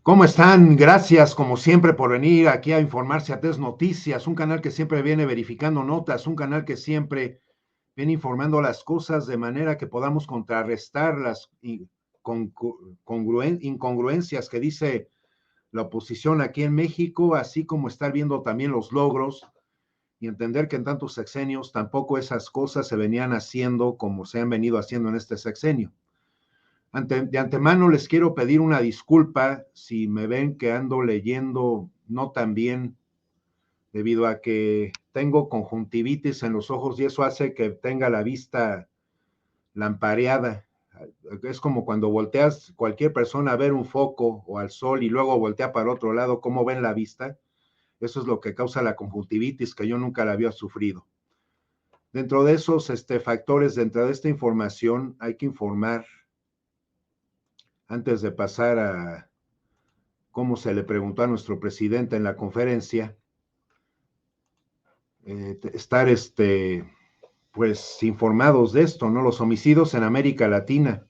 ¿Cómo están? Gracias, como siempre, por venir aquí a informarse a TES Noticias, un canal que siempre viene verificando notas, un canal que siempre viene informando las cosas de manera que podamos contrarrestar las incongruencias que dice la oposición aquí en México, así como estar viendo también los logros y entender que en tantos sexenios tampoco esas cosas se venían haciendo como se han venido haciendo en este sexenio. De antemano les quiero pedir una disculpa si me ven que ando leyendo no tan bien, debido a que tengo conjuntivitis en los ojos y eso hace que tenga la vista lampareada. Es como cuando volteas cualquier persona a ver un foco o al sol y luego voltea para otro lado, ¿cómo ven la vista? Eso es lo que causa la conjuntivitis, que yo nunca la había sufrido. Dentro de esos factores, dentro de esta información, hay que informar, antes de pasar a cómo se le preguntó a nuestro presidente en la conferencia, estar pues informados de esto, ¿no? Los homicidios en América Latina.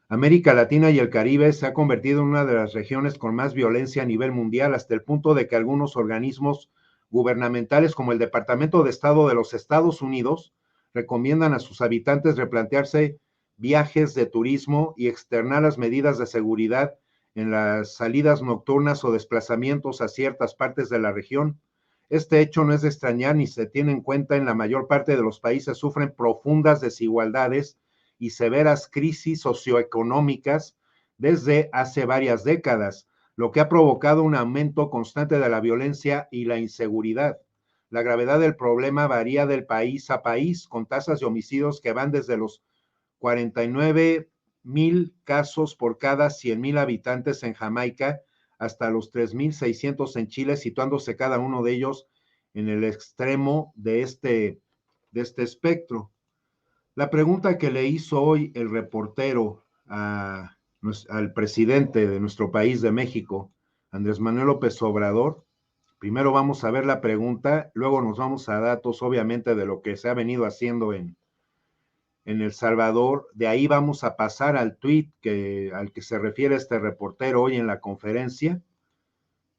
América Latina y el Caribe se ha convertido en una de las regiones con más violencia a nivel mundial, hasta el punto de que algunos organismos gubernamentales, como el Departamento de Estado de los Estados Unidos, recomiendan a sus habitantes replantearse viajes de turismo y externar las medidas de seguridad en las salidas nocturnas o desplazamientos a ciertas partes de la región. Este hecho no es de extrañar ni se tiene en cuenta en la mayor parte de los países sufren profundas desigualdades y severas crisis socioeconómicas desde hace varias décadas, lo que ha provocado un aumento constante de la violencia y la inseguridad. La gravedad del problema varía del país a país, con tasas de homicidios que van desde los 49,000 casos por cada 100,000 habitantes en Jamaica hasta los 3,600 en Chile, situándose cada uno de ellos en el extremo de este espectro. La pregunta que le hizo hoy el reportero al presidente de nuestro país de México, Andrés Manuel López Obrador, primero vamos a ver la pregunta, luego nos vamos a datos, obviamente, de lo que se ha venido haciendo en El Salvador. De ahí vamos a pasar al tuit al que se refiere este reportero hoy en la conferencia,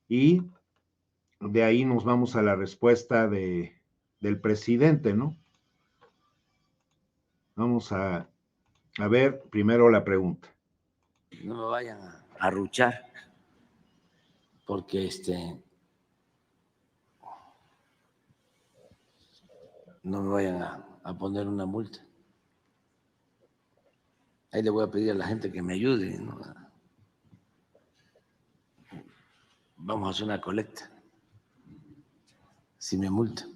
y de ahí nos vamos a la respuesta del presidente, ¿no? Vamos a ver primero la pregunta. No me vayan a ruchar, porque no me vayan a poner una multa. Ahí le voy a pedir a la gente que me ayude, ¿no? Vamos a hacer una colecta, si me multan.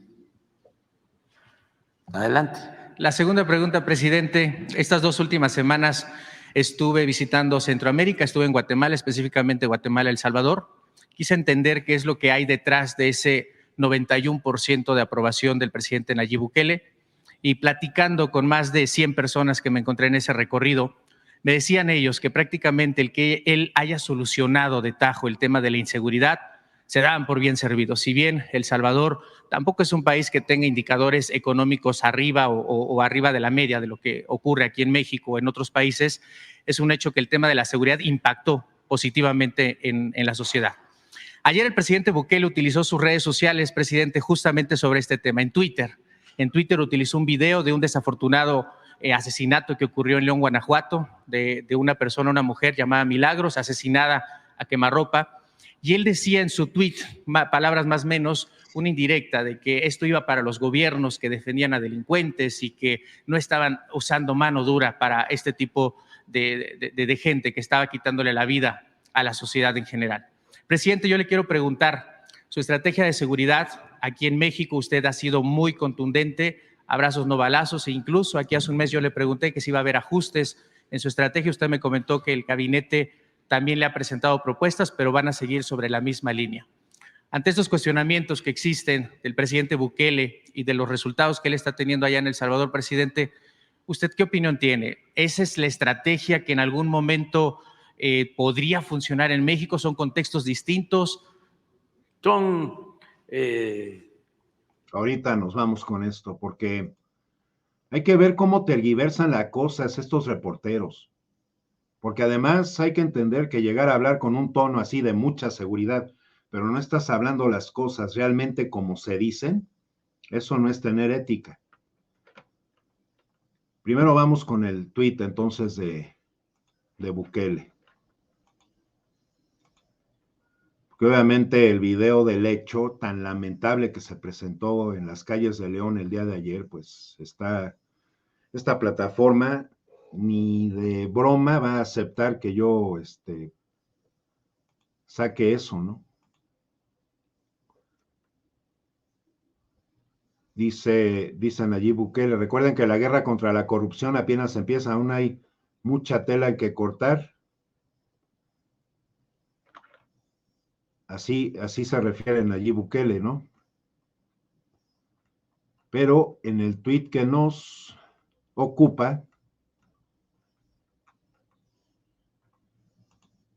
Adelante. La segunda pregunta, presidente. Estas 2 últimas semanas estuve visitando Centroamérica, estuve en Guatemala, específicamente Guatemala, El Salvador. Quise entender qué es lo que hay detrás de ese 91% de aprobación del presidente Nayib Bukele, y platicando con más de 100 personas que me encontré en ese recorrido, me decían ellos que prácticamente el que él haya solucionado de tajo el tema de la inseguridad se daban por bien servidos. Si bien El Salvador tampoco es un país que tenga indicadores económicos arriba o arriba de la media de lo que ocurre aquí en México o en otros países, es un hecho que el tema de la seguridad impactó positivamente en la sociedad. Ayer el presidente Bukele utilizó sus redes sociales, presidente, justamente sobre este tema. En Twitter utilizó un video de un desafortunado asesinato que ocurrió en León, Guanajuato, de una persona, una mujer llamada Milagros, asesinada a quemarropa. Y él decía en su tweet, palabras más o menos, una indirecta de que esto iba para los gobiernos que defendían a delincuentes y que no estaban usando mano dura para este tipo de gente que estaba quitándole la vida a la sociedad en general. Presidente, yo le quiero preguntar, su estrategia de seguridad aquí en México, usted ha sido muy contundente, abrazos no balazos, e incluso aquí hace un mes yo le pregunté que si iba a haber ajustes en su estrategia. Usted me comentó que el gabinete también le ha presentado propuestas, pero van a seguir sobre la misma línea. Ante estos cuestionamientos que existen del presidente Bukele y de los resultados que él está teniendo allá en El Salvador, presidente, ¿usted qué opinión tiene? ¿Esa es la estrategia que en algún momento podría funcionar en México? ¿Son contextos distintos? Ahorita nos vamos con esto, porque hay que ver cómo tergiversan las cosas estos reporteros. Porque además hay que entender que llegar a hablar con un tono así de mucha seguridad, pero no estás hablando las cosas realmente como se dicen, eso no es tener ética. Primero vamos con el tuit entonces de Bukele. Que obviamente el video del hecho tan lamentable que se presentó en las calles de León el día de ayer, pues esta plataforma ni de broma va a aceptar que yo saque eso, ¿no? Dice Nayib Bukele, recuerden que la guerra contra la corrupción apenas empieza, aún hay mucha tela en que cortar. Así se refiere Nayib Bukele, ¿no? Pero en el tuit que nos ocupa,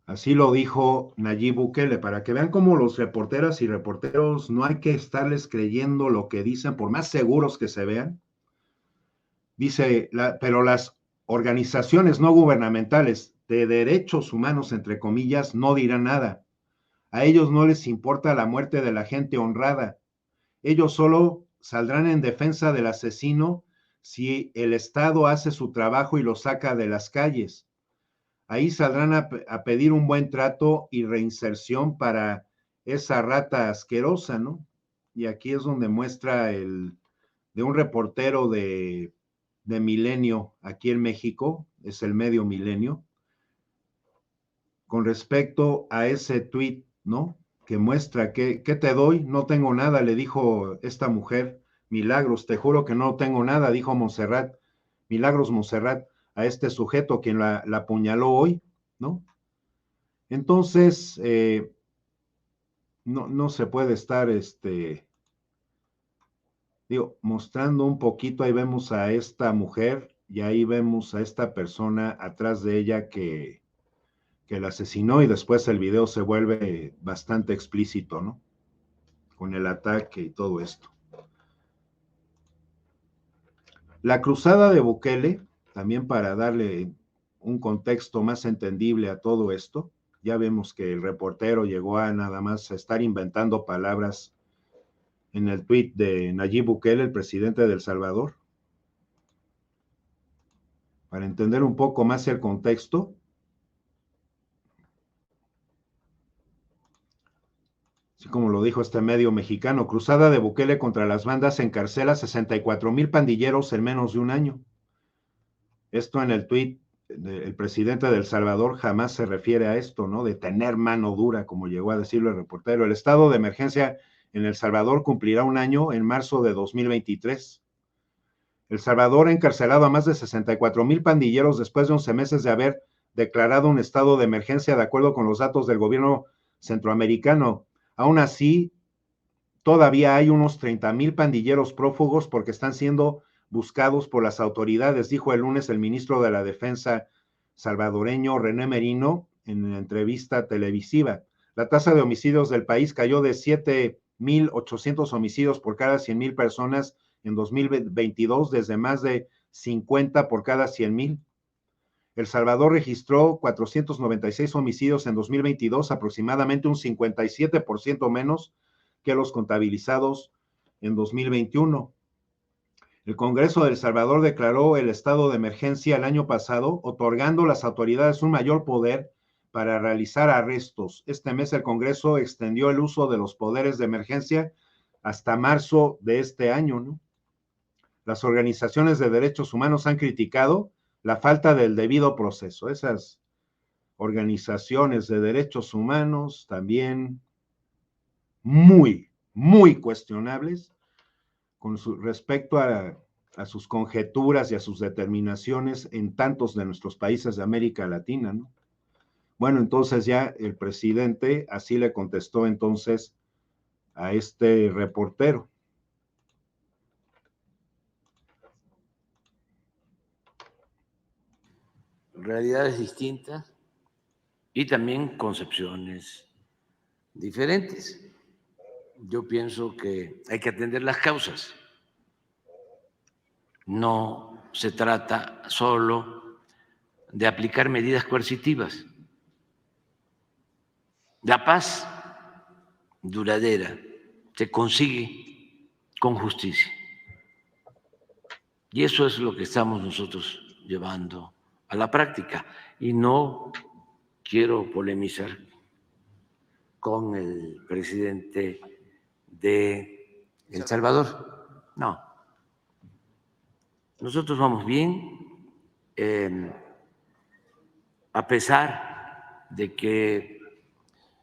así lo dijo Nayib Bukele, para que vean cómo los reporteras y reporteros no hay que estarles creyendo lo que dicen, por más seguros que se vean. Dice, pero las organizaciones no gubernamentales de derechos humanos, entre comillas, no dirán nada. A ellos no les importa la muerte de la gente honrada. Ellos solo saldrán en defensa del asesino si el Estado hace su trabajo y lo saca de las calles. Ahí saldrán a pedir un buen trato y reinserción para esa rata asquerosa, ¿no? Y aquí es donde muestra de un reportero de Milenio aquí en México, es el Medio Milenio, con respecto a ese tuit, ¿no? Que muestra ¿qué te doy? No tengo nada, le dijo esta mujer, Milagros, te juro que no tengo nada, dijo Montserrat, Milagros Montserrat, a este sujeto quien la apuñaló hoy, ¿no? Entonces, no se puede estar, mostrando un poquito, ahí vemos a esta mujer y ahí vemos a esta persona atrás de ella que la asesinó y después el video se vuelve bastante explícito, ¿no? Con el ataque y todo esto. La cruzada de Bukele, también para darle un contexto más entendible a todo esto, ya vemos que el reportero llegó a nada más a estar inventando palabras en el tuit de Nayib Bukele, el presidente de El Salvador. Para entender un poco más el contexto, así como lo dijo este medio mexicano, cruzada de Bukele contra las bandas encarcela 64,000 pandilleros en menos de un año. Esto en el tuit, el presidente de El Salvador jamás se refiere a esto, ¿no? De tener mano dura, como llegó a decirlo el reportero. El estado de emergencia en El Salvador cumplirá un año en marzo de 2023. El Salvador ha encarcelado a más de 64,000 pandilleros después de 11 meses de haber declarado un estado de emergencia, de acuerdo con los datos del gobierno centroamericano. Aún así, todavía hay unos 30,000 pandilleros prófugos porque están siendo buscados por las autoridades, dijo el lunes el ministro de la Defensa salvadoreño René Merino en una entrevista televisiva. La tasa de homicidios del país cayó de 7,800 homicidios por cada 100,000 personas en 2022, desde más de 50 por cada 100,000. El Salvador registró 496 homicidios en 2022, aproximadamente un 57% menos que los contabilizados en 2021. El Congreso de El Salvador declaró el estado de emergencia el año pasado, otorgando a las autoridades un mayor poder para realizar arrestos. Este mes el Congreso extendió el uso de los poderes de emergencia hasta marzo de este año, ¿no? Las organizaciones de derechos humanos han criticado la falta del debido proceso. Esas organizaciones de derechos humanos también muy, muy cuestionables con respecto a sus conjeturas y a sus determinaciones en tantos de nuestros países de América Latina, ¿no? Bueno, entonces ya el presidente así le contestó entonces a este reportero. Realidades distintas y también concepciones diferentes. Yo pienso que hay que atender las causas. No se trata solo de aplicar medidas coercitivas. La paz duradera se consigue con justicia. Y eso es lo que estamos nosotros llevando a la práctica. Y no quiero polemizar con el presidente de El Salvador. No. Nosotros vamos bien, a pesar de que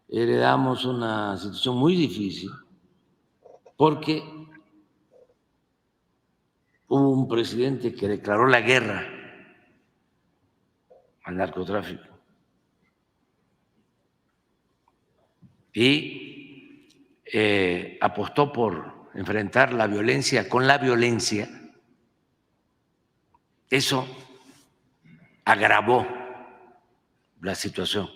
heredamos una situación muy difícil, porque hubo un presidente que declaró la guerra al narcotráfico y apostó por enfrentar la violencia con la violencia. Eso agravó la situación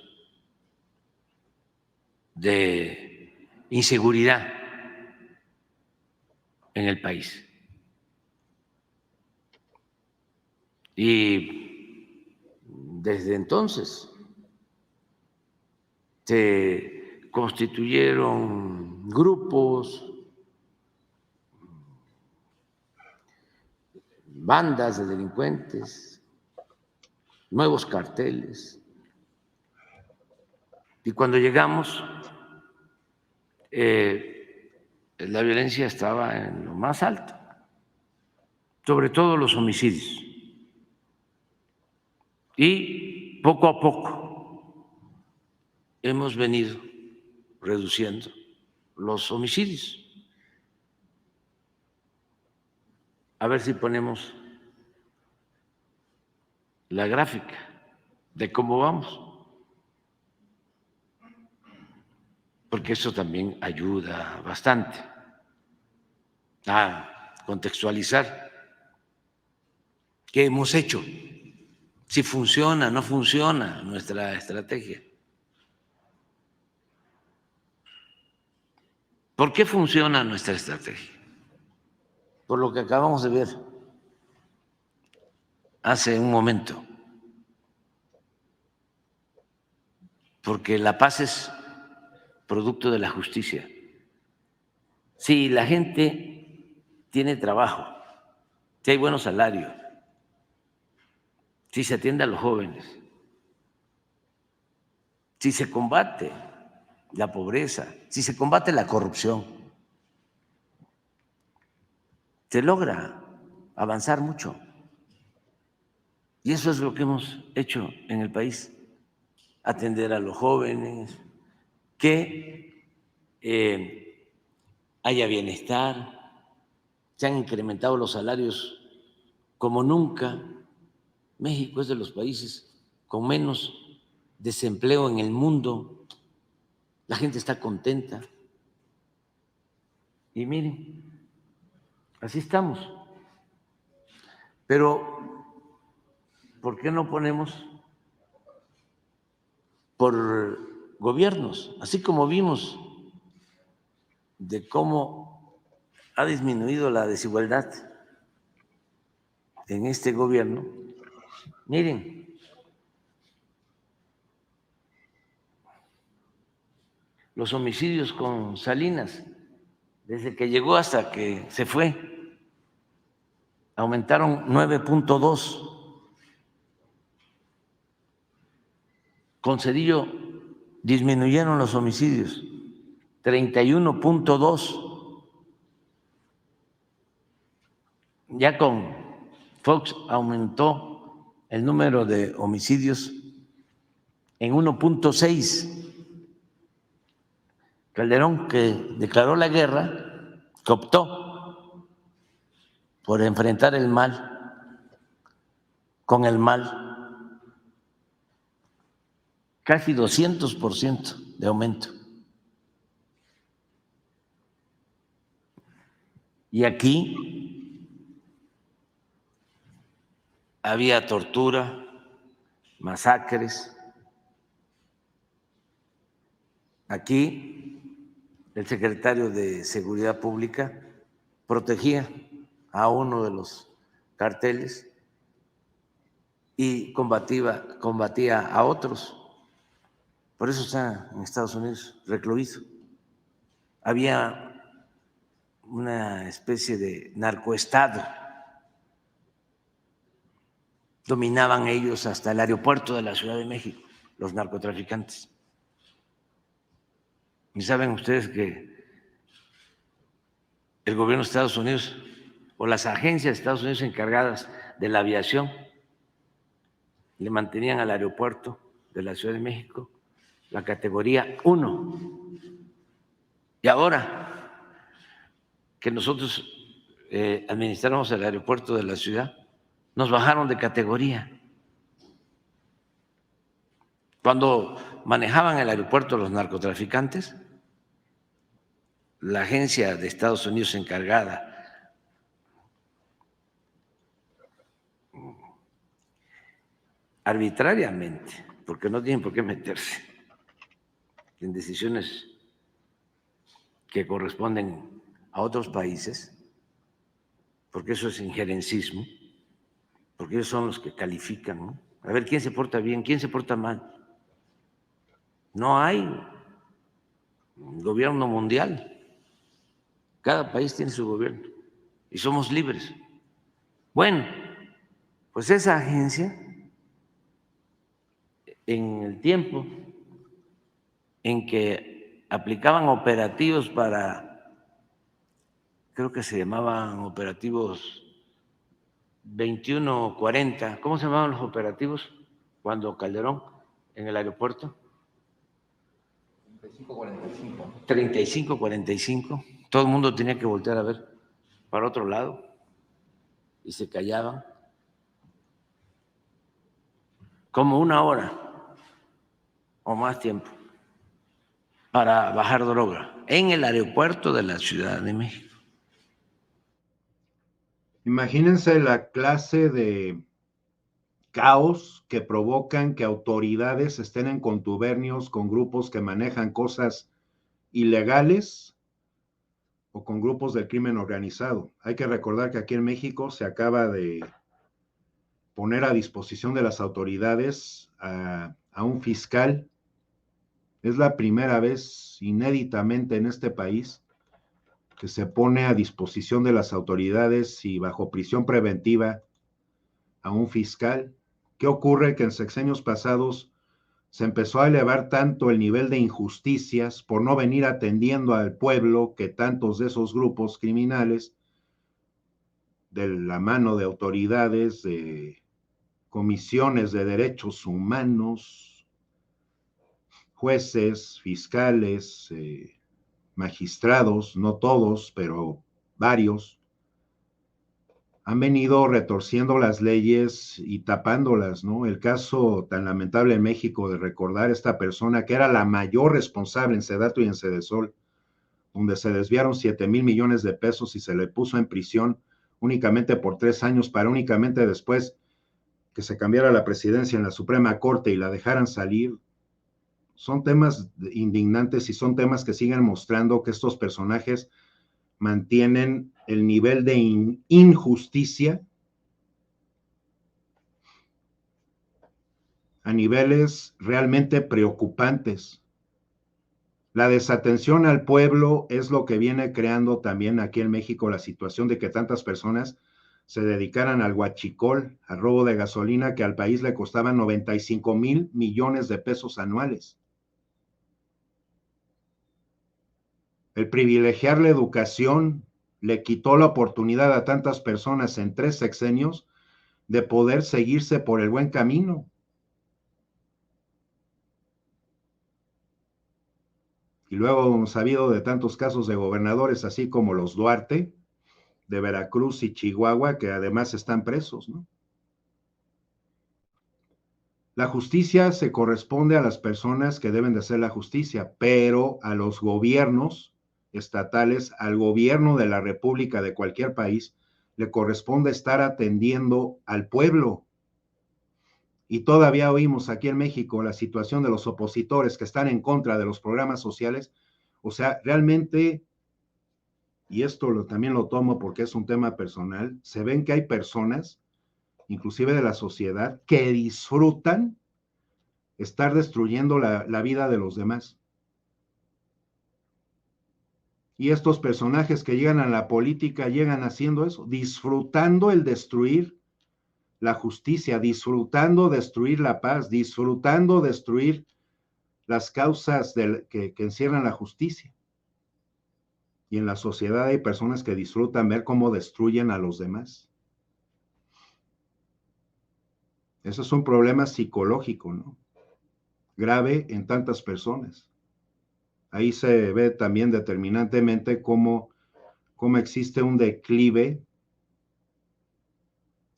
de inseguridad en el país. Y desde entonces se constituyeron grupos, bandas de delincuentes, nuevos carteles. Y cuando llegamos, la violencia estaba en lo más alto, sobre todo los homicidios. Y poco a poco hemos venido reduciendo los homicidios. A ver si ponemos la gráfica de cómo vamos, porque eso también ayuda bastante a contextualizar qué hemos hecho, si funciona o no funciona nuestra estrategia. ¿Por qué funciona nuestra estrategia? Por lo que acabamos de ver hace un momento. Porque la paz es producto de la justicia. Si la gente tiene trabajo, si hay buenos salarios, si se atiende a los jóvenes, si se combate la pobreza, si se combate la corrupción, se logra avanzar mucho. Y eso es lo que hemos hecho en el país, atender a los jóvenes, que haya bienestar, se han incrementado los salarios como nunca. México es de los países con menos desempleo en el mundo. La gente está contenta. Y miren, así estamos. Pero, ¿por qué no ponemos por gobiernos? Así como vimos de cómo ha disminuido la desigualdad en este gobierno, miren, los homicidios con Salinas, desde que llegó hasta que se fue, aumentaron 9.2. Con Cedillo disminuyeron los homicidios, 31.2. Ya con Fox aumentó el número de homicidios en 1.6. Calderón, que declaró la guerra, que optó por enfrentar el mal con el mal, casi 200% de aumento. Y aquí había tortura, masacres. Aquí el secretario de Seguridad Pública protegía a uno de los carteles y combatía a otros. Por eso está en Estados Unidos recluido. Había una especie de narcoestado. Dominaban ellos hasta el aeropuerto de la Ciudad de México, los narcotraficantes. Y saben ustedes que el gobierno de Estados Unidos o las agencias de Estados Unidos encargadas de la aviación le mantenían al aeropuerto de la Ciudad de México la categoría 1. Y ahora que nosotros administramos el aeropuerto de la ciudad, nos bajaron de categoría. Cuando manejaban el aeropuerto los narcotraficantes, la agencia de Estados Unidos encargada arbitrariamente, porque no tienen por qué meterse en decisiones que corresponden a otros países, porque eso es injerencismo, porque ellos son los que califican, ¿no? A ver quién se porta bien, quién se porta mal. No hay gobierno mundial. Cada país tiene su gobierno y somos libres. Bueno, pues esa agencia, en el tiempo en que aplicaban operativos para, creo que se llamaban operativos 21-40, ¿cómo se llamaban los operativos cuando Calderón en el aeropuerto? 35-45. Todo el mundo tenía que voltear a ver para otro lado y se callaban. Como 1 hora o más tiempo para bajar droga en el aeropuerto de la Ciudad de México. Imagínense la clase de caos que provocan que autoridades estén en contubernios con grupos que manejan cosas ilegales o con grupos del crimen organizado. Hay que recordar que aquí en México se acaba de poner a disposición de las autoridades a un fiscal. Es la primera vez inéditamente en este país que se pone a disposición de las autoridades y bajo prisión preventiva a un fiscal. ¿Qué ocurre? Que en sexenios pasados se empezó a elevar tanto el nivel de injusticias por no venir atendiendo al pueblo, que tantos de esos grupos criminales, de la mano de autoridades, de comisiones de derechos humanos, jueces, fiscales, magistrados, no todos, pero varios, han venido retorciendo las leyes y tapándolas, ¿no? El caso tan lamentable en México de recordar esta persona que era la mayor responsable en Sedato y en Sedesol, donde se desviaron 7,000 millones de pesos y se le puso en prisión únicamente por 3 años para únicamente después que se cambiara la presidencia en la Suprema Corte y la dejaran salir. Son temas indignantes y son temas que siguen mostrando que estos personajes mantienen el nivel de injusticia a niveles realmente preocupantes. La desatención al pueblo es lo que viene creando también aquí en México la situación de que tantas personas se dedicaran al huachicol, al robo de gasolina, que al país le costaban 95,000 millones de pesos anuales. El privilegiar la educación le quitó la oportunidad a tantas personas en 3 sexenios de poder seguirse por el buen camino. Y luego hemos sabido de tantos casos de gobernadores, así como los Duarte, de Veracruz y Chihuahua, que además están presos, ¿no? La justicia se corresponde a las personas que deben de hacer la justicia, pero a los gobiernos estatales, al gobierno de la República de cualquier país, le corresponde estar atendiendo al pueblo. Y todavía oímos aquí en México la situación de los opositores que están en contra de los programas sociales. O sea, realmente, y esto también lo tomo porque es un tema personal, se ven que hay personas, inclusive de la sociedad, que disfrutan estar destruyendo la vida de los demás. Y estos personajes que llegan a la política llegan haciendo eso, disfrutando el destruir la justicia, disfrutando destruir la paz, disfrutando destruir las causas que encierran la justicia. Y en la sociedad hay personas que disfrutan ver cómo destruyen a los demás. Eso es un problema psicológico, ¿no? Grave en tantas personas. Ahí se ve también determinantemente cómo existe un declive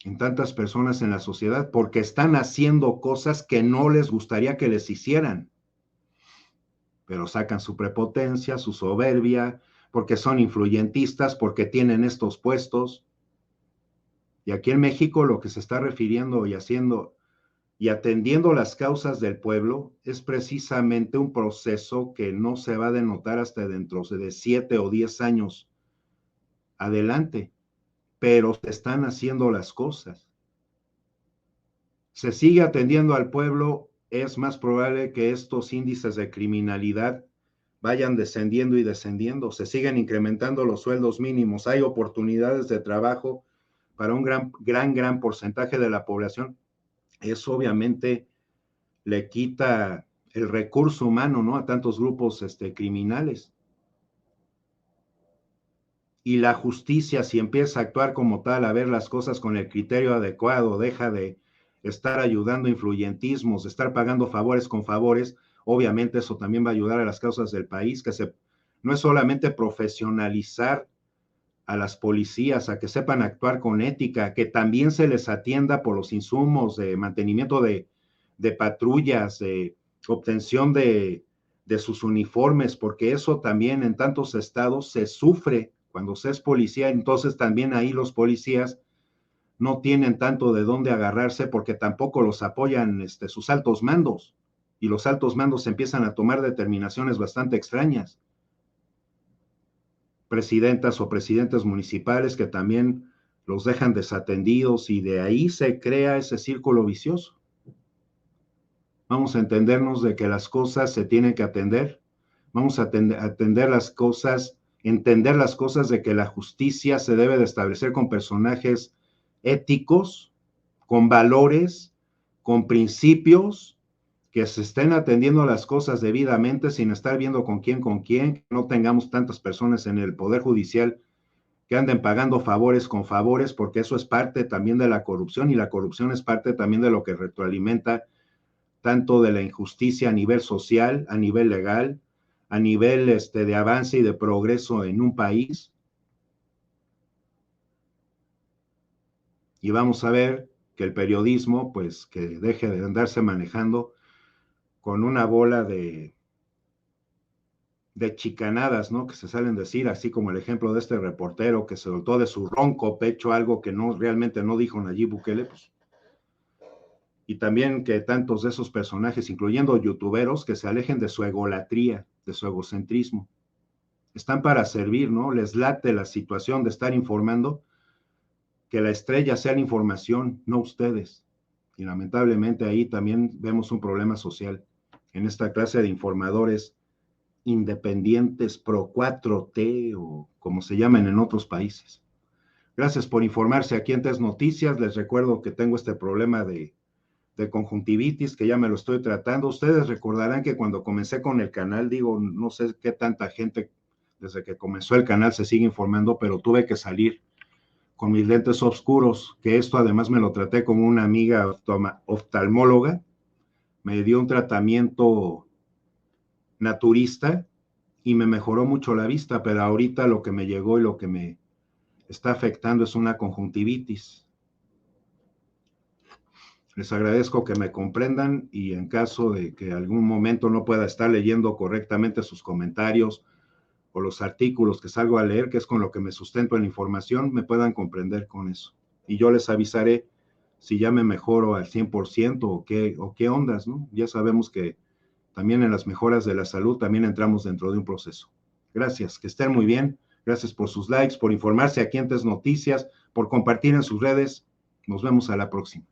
en tantas personas en la sociedad, porque están haciendo cosas que no les gustaría que les hicieran, pero sacan su prepotencia, su soberbia, porque son influyentistas, porque tienen estos puestos. Y aquí en México lo que se está refiriendo y haciendo y atendiendo las causas del pueblo es precisamente un proceso que no se va a denotar hasta dentro de 7 o 10 años adelante, pero se están haciendo las cosas. Se sigue atendiendo al pueblo, es más probable que estos índices de criminalidad vayan descendiendo y descendiendo, se siguen incrementando los sueldos mínimos, hay oportunidades de trabajo para un gran porcentaje de la población. Eso obviamente le quita el recurso humano, ¿no?, a tantos grupos criminales. Y la justicia, si empieza a actuar como tal, a ver las cosas con el criterio adecuado, deja de estar ayudando influyentismos, de estar pagando favores con favores, obviamente eso también va a ayudar a las causas del país, no es solamente profesionalizar a las policías, a que sepan actuar con ética, que también se les atienda por los insumos de mantenimiento de patrullas, de obtención de sus uniformes, porque eso también en tantos estados se sufre cuando se es policía. Entonces también ahí los policías no tienen tanto de dónde agarrarse, porque tampoco los apoyan sus altos mandos, y los altos mandos empiezan a tomar determinaciones bastante extrañas. Presidentas o presidentes municipales que también los dejan desatendidos, y de ahí se crea ese círculo vicioso. Vamos a entendernos de que las cosas se tienen que atender, vamos a atender las cosas, entender las cosas de que la justicia se debe de establecer con personajes éticos, con valores, con principios, que se estén atendiendo las cosas debidamente sin estar viendo con quién, que no tengamos tantas personas en el Poder Judicial que anden pagando favores con favores, porque eso es parte también de la corrupción, y la corrupción es parte también de lo que retroalimenta tanto de la injusticia a nivel social, a nivel legal, a nivel de avance y de progreso en un país. Y vamos a ver que el periodismo, pues, que deje de andarse manejando con una bola de chicanadas, ¿no?, que se salen a decir, así como el ejemplo de este reportero que se soltó de su ronco pecho algo que realmente no dijo Nayib Bukele, pues. Y también que tantos de esos personajes, incluyendo youtuberos, que se alejen de su egolatría, de su egocentrismo. Están para servir, ¿no? Les late la situación de estar informando, que la estrella sea la información, no ustedes. Y lamentablemente ahí también vemos un problema social en esta clase de informadores independientes pro 4T o como se llaman en otros países. Gracias por informarse aquí en TES Noticias. Les recuerdo que tengo este problema de conjuntivitis, que ya me lo estoy tratando. Ustedes recordarán que cuando comencé con el canal, digo, no sé qué tanta gente desde que comenzó el canal se sigue informando, pero tuve que salir con mis lentes oscuros, que esto además me lo traté con una amiga oftalmóloga, me dio un tratamiento naturista y me mejoró mucho la vista, pero ahorita lo que me llegó y lo que me está afectando es una conjuntivitis. Les agradezco que me comprendan, y en caso de que algún momento no pueda estar leyendo correctamente sus comentarios o los artículos que salgo a leer, que es con lo que me sustento en la información, me puedan comprender con eso. Y yo les avisaré si ya me mejoro al 100% o qué ondas, ¿no? Ya sabemos que también en las mejoras de la salud también entramos dentro de un proceso. Gracias, que estén muy bien. Gracias por sus likes, por informarse aquí en TES Noticias, por compartir en sus redes. Nos vemos a la próxima.